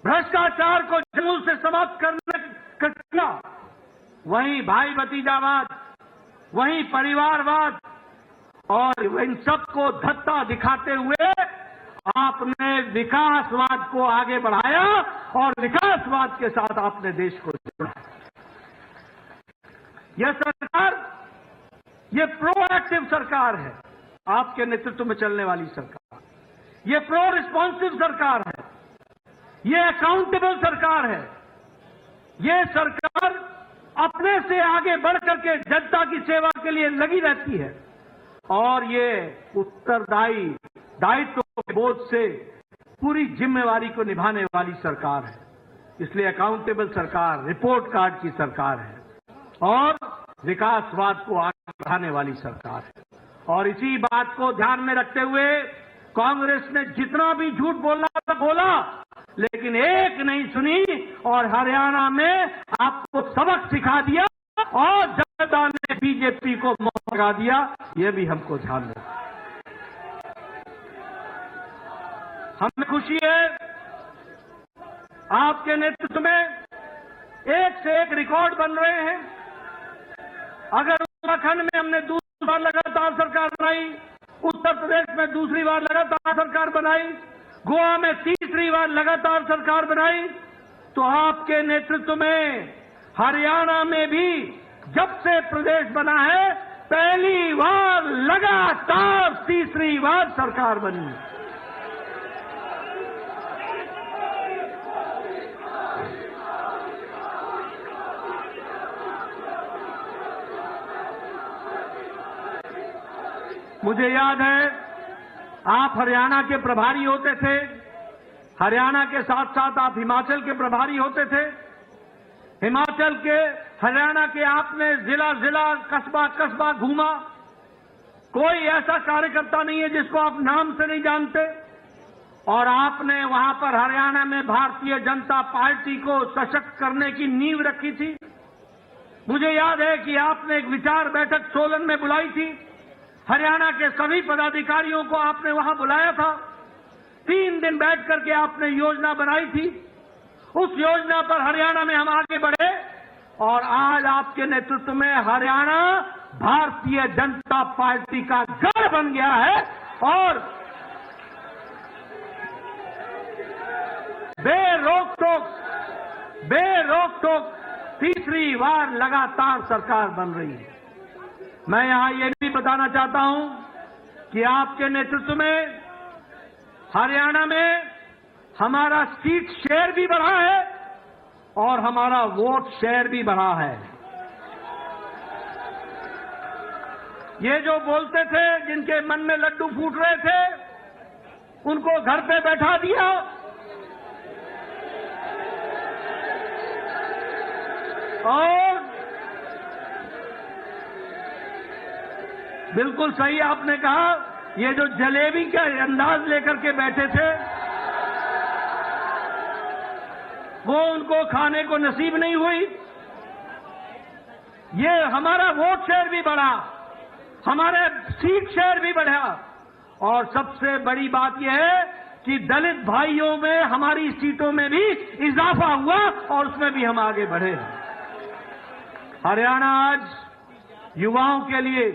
भ्रष्टाचार को जमूल से समाप्त करने का, वहीं भाई भतीजावाद, वहीं परिवारवाद और इन सबको धत्ता दिखाते हुए आपने विकासवाद को आगे बढ़ाया और विकासवाद के साथ आपने देश को जोड़ा। यह सरकार, ये प्रोएक्टिव सरकार है, आपके नेतृत्व में चलने वाली सरकार। ये प्रो रिस्पॉन्सिव सरकार है, ये अकाउंटेबल सरकार है। ये सरकार अपने से आगे बढ़ करके जनता की सेवा के लिए लगी रहती है और ये उत्तरदायी दायित्व के बोझ से पूरी जिम्मेवारी को निभाने वाली सरकार है। इसलिए अकाउंटेबल सरकार, रिपोर्ट कार्ड की सरकार है और विकासवाद को आगे बढ़ाने वाली सरकार है। और इसी बात को ध्यान में रखते हुए कांग्रेस ने जितना भी झूठ बोलना था बोला, लेकिन एक नहीं सुनी और हरियाणा में आपको सबक सिखा दिया और जनता ने बीजेपी को मोहर लगा दिया। ये भी हमको ध्यान रखना। हमें खुशी है आपके नेतृत्व में एक से एक रिकॉर्ड बन रहे हैं। अगर उत्तराखंड में हमने दूसरी बार लगातार सरकार बनाई, उत्तर प्रदेश में दूसरी बार लगातार सरकार बनाई, गोवा में तीसरी बार लगातार सरकार बनाई, तो आपके नेतृत्व में हरियाणा में भी जब से प्रदेश बना है पहली बार लगातार तीसरी बार सरकार बनी। मुझे याद है आप हरियाणा के प्रभारी होते थे, हरियाणा के साथ साथ आप हिमाचल के प्रभारी होते थे। हिमाचल के, हरियाणा के आपने जिला जिला, कस्बा कस्बा घूमा। कोई ऐसा कार्यकर्ता नहीं है जिसको आप नाम से नहीं जानते। और आपने वहां पर हरियाणा में भारतीय जनता पार्टी को सशक्त करने की नींव रखी थी। मुझे याद है कि आपने एक विचार बैठक सोलन में बुलाई थी। हरियाणा के सभी पदाधिकारियों को आपने वहां बुलाया था। 3 दिन बैठ करके आपने योजना बनाई थी। उस योजना पर हरियाणा में हम आगे बढ़े और आज आपके नेतृत्व में हरियाणा भारतीय जनता पार्टी का गढ़ बन गया है और बेरोक-टोक तीसरी बार लगातार सरकार बन रही है। मैं यहां ये भी बताना चाहता हूं कि आपके नेतृत्व में हरियाणा में हमारा सीट शेयर भी बढ़ा है और हमारा वोट शेयर भी बढ़ा है। ये जो बोलते थे, जिनके मन में लड्डू फूट रहे थे, उनको घर पे बैठा दिया और बिल्कुल सही आपने कहा, ये जो जलेबी का अंदाज लेकर के बैठे थे वो उनको खाने को नसीब नहीं हुई। ये हमारा वोट शेयर भी बढ़ा, हमारे सीट शेयर भी बढ़ा और सबसे बड़ी बात यह है कि दलित भाइयों में हमारी सीटों में भी इजाफा हुआ और उसमें भी हम आगे बढ़े। हरियाणा आज युवाओं के लिए,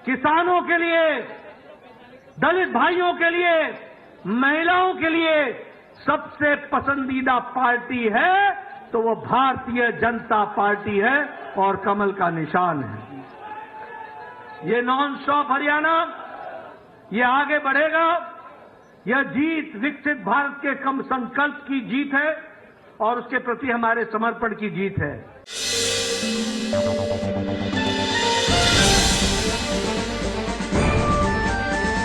किसानों के लिए, दलित भाइयों के लिए, महिलाओं के लिए सबसे पसंदीदा पार्टी है तो वो भारतीय जनता पार्टी है और कमल का निशान है। ये नॉन स्टॉप हरियाणा, ये आगे बढ़ेगा। यह जीत विकसित भारत के कम संकल्प की जीत है और उसके प्रति हमारे समर्पण की जीत है।